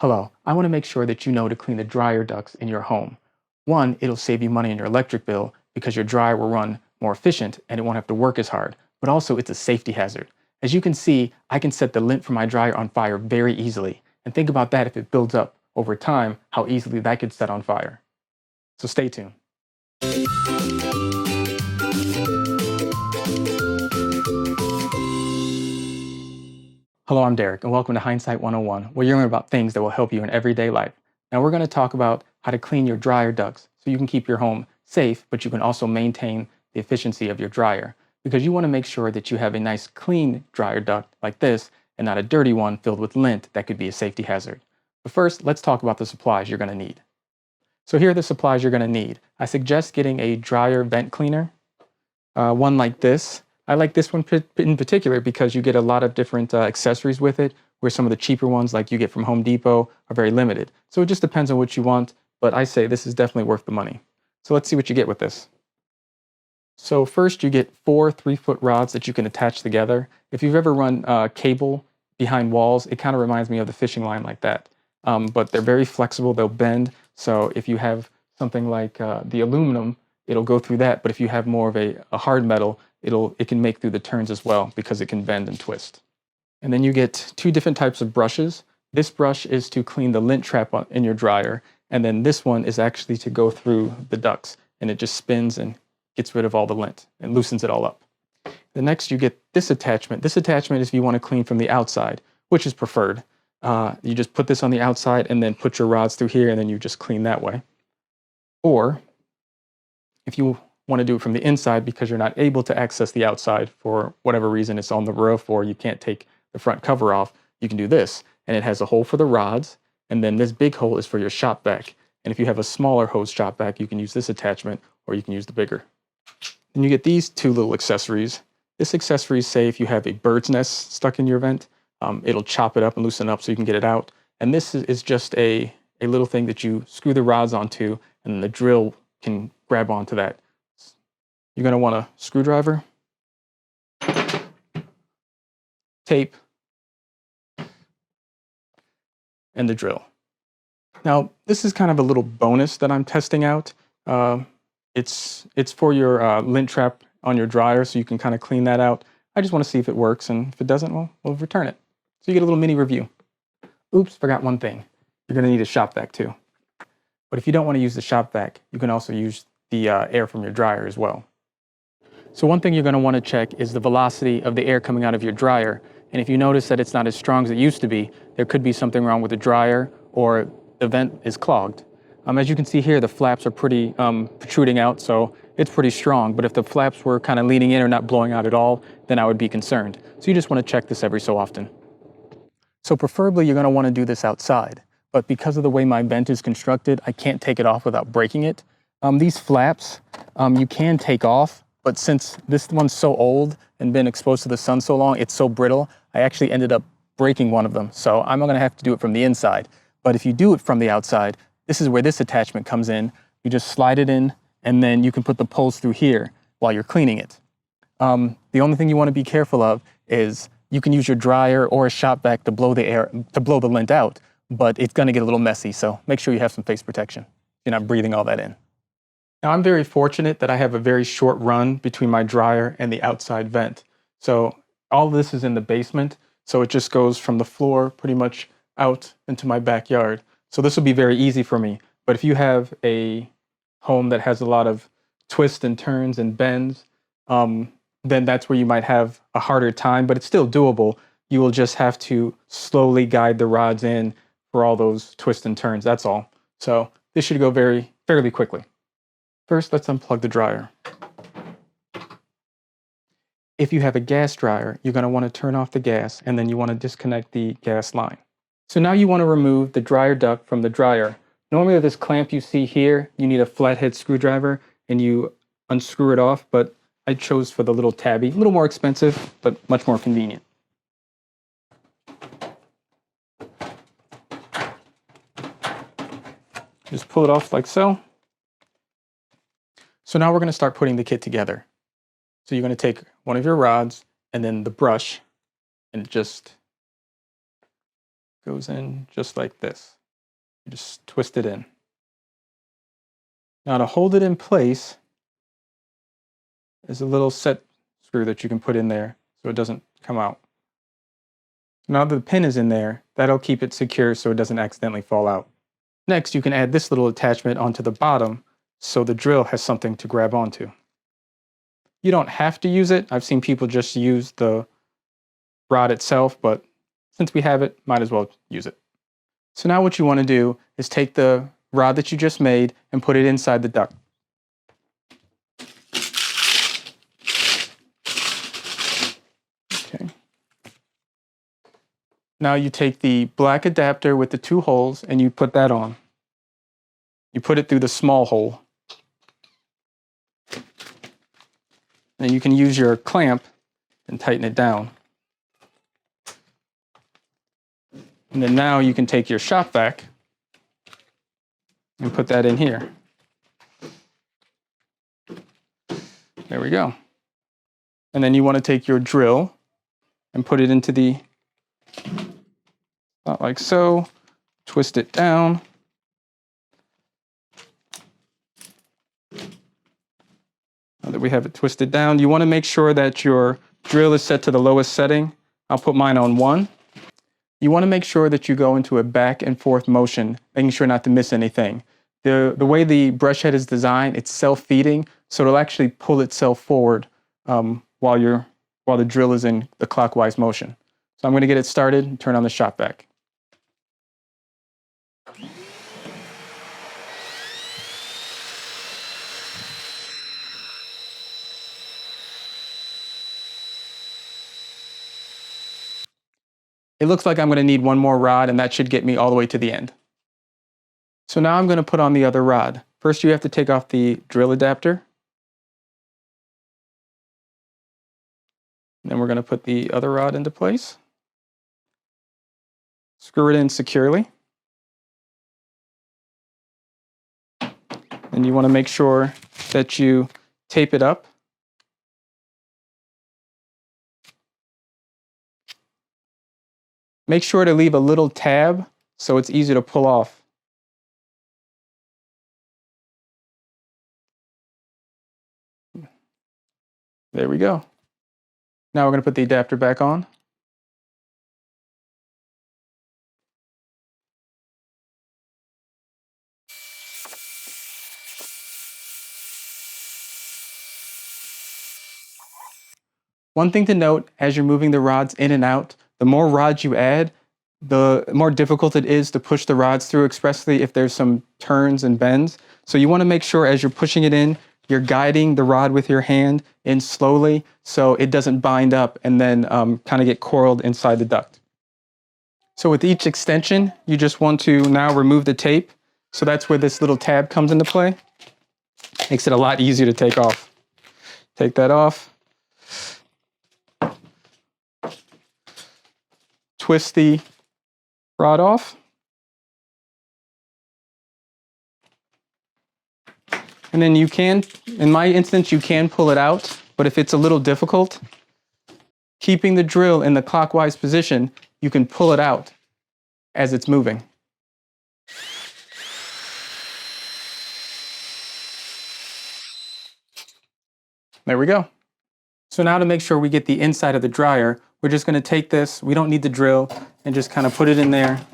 Hello, I want to make sure that you know to clean the dryer ducts in your home. One, it'll save you money on your electric bill because your dryer will run more efficient and it won't have to work as hard, but also it's a safety hazard. As you can see, I can set the lint from my dryer on fire very easily. And think about that if it builds up over time, how easily that could set on fire. So stay tuned. Hello, I'm Derek, and welcome to Hindsight 101, where you learn about things that will help you in everyday life. Now, we're going to talk about how to clean your dryer ducts so you can keep your home safe, but you can also maintain the efficiency of your dryer. Because you want to make sure that you have a nice clean dryer duct like this and not a dirty one filled with lint that could be a safety hazard. But first, let's talk about the supplies you're going to need. So here are the supplies you're going to need. I suggest getting a dryer vent cleaner, one like this. I like this one in particular because you get a lot of different accessories with it, where some of the cheaper ones like you get from Home Depot are very limited. So it just depends on what you want, but I say this is definitely worth the money. So let's see what you get with this. So first you get 4 3-foot rods that you can attach together. If you've ever run cable behind walls, it kind of reminds me of the fishing line like that. But they're very flexible, they'll bend. So if you have something like the aluminum, it'll go through that. But if you have more of a hard metal, it can make through the turns as well because it can bend and twist. And then you get 2 different types of brushes. This brush is to clean the lint trap in your dryer, and then this one is actually to go through the ducts, and it just spins and gets rid of all the lint and loosens it all up. The next you get this attachment. This attachment is if you want to clean from the outside, which is preferred. You just put this on the outside and then put your rods through here, and then you just clean that way. Or if you want to do it from the inside because you're not able to access the outside for whatever reason, it's on the roof or you can't take the front cover off, you can do this. And it has a hole for the rods, and then this big hole is for your shop vac. And if you have a smaller hose shop vac, you can use this attachment or you can use the bigger. Then you get these 2 little accessories. This accessory, say if you have a bird's nest stuck in your vent, it'll chop it up and loosen up so you can get it out. And this is just a little thing that you screw the rods onto, and then the drill can grab onto that. You're going to want a screwdriver, tape, and the drill. Now, this is kind of a little bonus that I'm testing out. It's for your lint trap on your dryer, so you can kind of clean that out. I just want to see if it works, and if it doesn't, well, we'll return it. So you get a little mini review. Oops, forgot one thing. You're going to need a shop vac too. But if you don't want to use the shop vac, you can also use the air from your dryer as well. So one thing you're going to want to check is the velocity of the air coming out of your dryer. And if you notice that it's not as strong as it used to be, there could be something wrong with the dryer or the vent is clogged. As you can see here, the flaps are pretty protruding out, so it's pretty strong. But if the flaps were kind of leaning in or not blowing out at all, then I would be concerned. So you just want to check this every so often. So preferably you're going to want to do this outside. But because of the way my vent is constructed, I can't take it off without breaking it. These flaps, you can take off. But since this one's so old and been exposed to the sun so long, it's so brittle, I actually ended up breaking one of them. So I'm going to have to do it from the inside. But if you do it from the outside, this is where this attachment comes in. You just slide it in, and then you can put the poles through here while you're cleaning it. The only thing you want to be careful of is you can use your dryer or a shop vac to blow the lint out, but it's going to get a little messy. So make sure you have some face protection. You're not breathing all that in. Now, I'm very fortunate that I have a very short run between my dryer and the outside vent. So all of this is in the basement, so it just goes from the floor pretty much out into my backyard. So this will be very easy for me. But if you have a home that has a lot of twists and turns and bends, then that's where you might have a harder time, but it's still doable. You will just have to slowly guide the rods in for all those twists and turns, that's all. So this should go fairly quickly. First, let's unplug the dryer. If you have a gas dryer, you're going to want to turn off the gas, and then you want to disconnect the gas line. So now you want to remove the dryer duct from the dryer. Normally this clamp you see here, you need a flathead screwdriver, and you unscrew it off, but I chose for the little tabby. A little more expensive, but much more convenient. Just pull it off like so. So now we're going to start putting the kit together. So you're going to take one of your rods and then the brush and just Goes in just like this. You just twist it in. Now to hold it in place, there's a little set screw that you can put in there so it doesn't come out. Now that the pin is in there, that'll keep it secure so it doesn't accidentally fall out. Next, you can add this little attachment onto the bottom so the drill has something to grab onto. You don't have to use it. I've seen people just use the rod itself, but since we have it, might as well use it. So now what you want to do is take the rod that you just made and put it inside the duct. Okay. Now you take the black adapter with the 2 holes and you put that on. You put it through the small hole. And you can use your clamp and tighten it down. And then now you can take your shop vac and put that in here. There we go. And then you want to take your drill and put it into the, not like so, twist it down. Now that we have it twisted down, you want to make sure that your drill is set to the lowest setting. I'll put mine on 1. You want to make sure that you go into a back and forth motion, making sure not to miss anything. The way the brush head is designed, it's self-feeding, so it'll actually pull itself forward while the drill is in the clockwise motion. So I'm going to get it started and turn on the shop vac. It looks like I'm going to need 1 more rod, and that should get me all the way to the end. So now I'm going to put on the other rod. First, you have to take off the drill adapter. Then we're going to put the other rod into place. Screw it in securely. And you want to make sure that you tape it up. Make sure to leave a little tab so it's easy to pull off. There we go. Now we're going to put the adapter back on. One thing to note as you're moving the rods in and out, the more rods you add, the more difficult it is to push the rods through, especially if there's some turns and bends. So you want to make sure as you're pushing it in, you're guiding the rod with your hand in slowly so it doesn't bind up and then kind of get coiled inside the duct. So with each extension, you just want to now remove the tape. So that's where this little tab comes into play. Makes it a lot easier to take off. Take that off. Twist the rod off. And then you can, in my instance, you can pull it out, but if it's a little difficult, keeping the drill in the clockwise position, you can pull it out as it's moving. There we go. So now to make sure we get the inside of the dryer, we're just going to take this, we don't need the drill, and just kind of put it in there.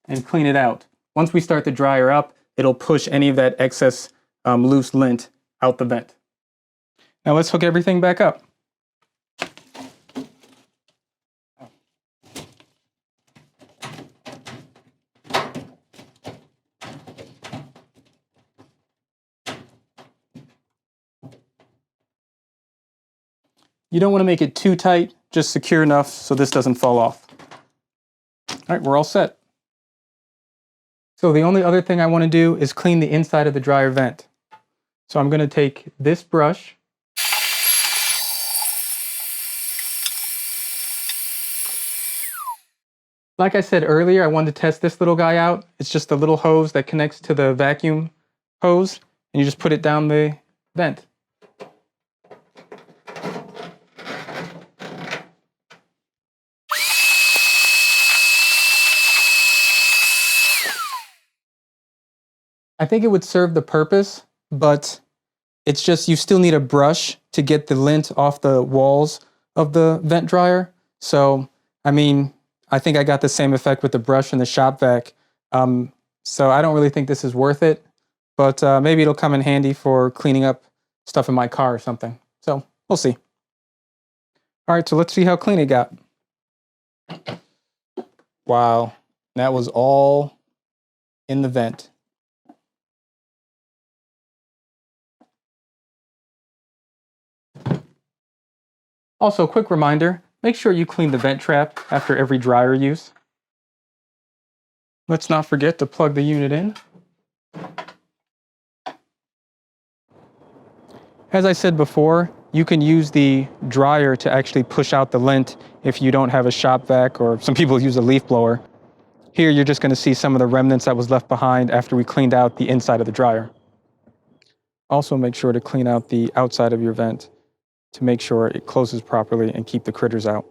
And clean it out. Once we start the dryer up, it'll push any of that excess loose lint out the vent. Now let's hook everything back up. You don't want to make it too tight, just secure enough so this doesn't fall off. All right, we're all set. So the only other thing I want to do is clean the inside of the dryer vent. So I'm going to take this brush. Like I said earlier, I wanted to test this little guy out. It's just a little hose that connects to the vacuum hose, and you just put it down the vent. I think it would serve the purpose, but it's just you still need a brush to get the lint off the walls of the vent dryer. So, I mean, I think I got the same effect with the brush and the shop vac. So I don't really think this is worth it, but maybe it'll come in handy for cleaning up stuff in my car or something. So we'll see. All right, so let's see how clean it got. Wow, that was all in the vent. Also, quick reminder, make sure you clean the vent trap after every dryer use. Let's not forget to plug the unit in. As I said before, you can use the dryer to actually push out the lint if you don't have a shop vac, or some people use a leaf blower. Here you're just going to see some of the remnants that was left behind after we cleaned out the inside of the dryer. Also make sure to clean out the outside of your vent to make sure it closes properly and keep the critters out.